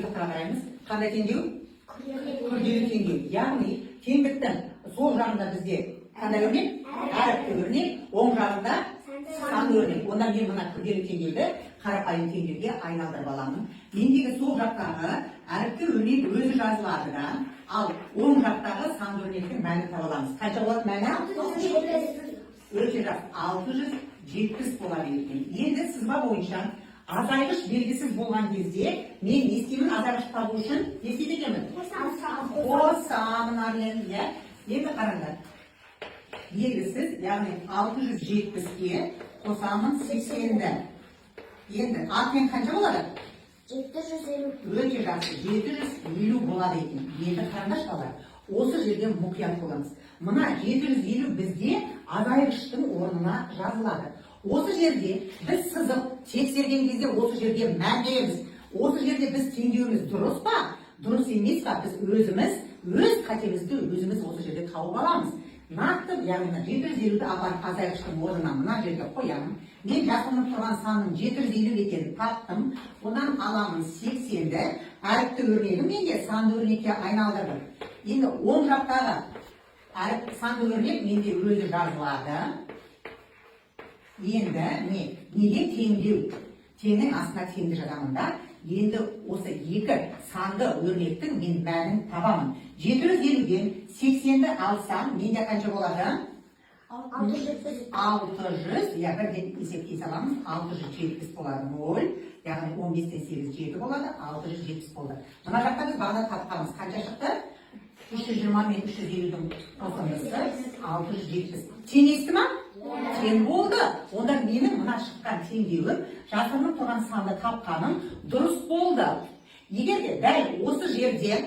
қараймыз. Қандай теңдеу? Күрделі теңдеу. Яғни теңдіктің сол жағында бізде қандай өрнек? Әріпті өрнек, оң жағында санды өрнек. Онда мен мына күрделі теңдеуді қарапайым теңдеуге айналдырып аламын. Мендегі сол жақтағы әріпті өрнек өзі жазылады да, ал оң жақтағы санды өрнектің мәнін таба аламыз. Қанша болады мәні? Өте жақсы, 670 болады екен. Енді сызба бойынша азайғыш белгісіз болған кезде мен не істеймін? Азайғыш табу үшін не істейді екенмін? Қосамын армен. Енді қараңдар. Белгісіз, яғни 670-ке қосамын 80-ді. Енді атмен қанша болады? 750. Өте жақсы, 750 болады екен. Енді қараңдаршы қалар. Осы жерде мұқият боламыз. Мына 750 бізде азайғыштың орнына жазылады. Осы жерде біз сызып тексерген кезде осы жерде мән береміз. Осы жерде біз теңдеуіміз дұрыс па? Дұрыс емес па? Біз өзіміз, өз қатемізді өзіміз осы жерде тауып аламыз. Нақты, яғни 750-ді апарып азайғыштың орнына мына жерге қоямын. Мен жасырынып тұрған санның 750 екенін таптым. Одан аламын 80-ді. Әріпті өрнегім менде санды өрнекке айналдырдым. Енді оң жақтағы әріп санды өрнек менде өзі жазылады. Енді неге теңдеу? Теңнің астына теңді жазамын да. Енді осы екі санды өрнектің мен мәнін табамын. 750-ден 80-ді алсам, менде қанша болады? 600. 600, бірден есептей саламыз. 670 болады 0. Яғни 15-тен 8 7 болады, 670 болды. Мына жақта біз бағана тапқанымыз қанша шықты? 320 мен 350-дің қосындысы 670. Теңесті ма? Тең болды. Онда менің мына шыққан теңдеуім, жасырынып тұрған санды тапқаным дұрыс болды. Егер де дәл осы жерде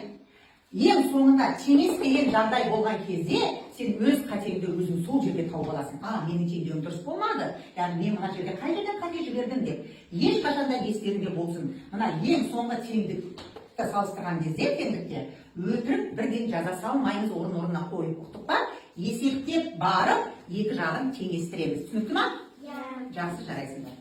ең соңында теңес деген жағдай болған кезде, сен өз қатеңді өзің сол жерге тауып аласың. Менің теңдеуім дұрыс болмады. Яғни мен мына жерде қай жерден қате жібердім деп. Ешқашанда естеріңде болсын. Мына ең соңғы теңдікті салыстырған кезде теңдікте өтірік бірден жаза салмаймыз, орнына қойып ұқтық па? Есептеп барып, екі жағын теңестіреміз. Түсінікті ма? Иә. Жақсы, жарайсыңдар.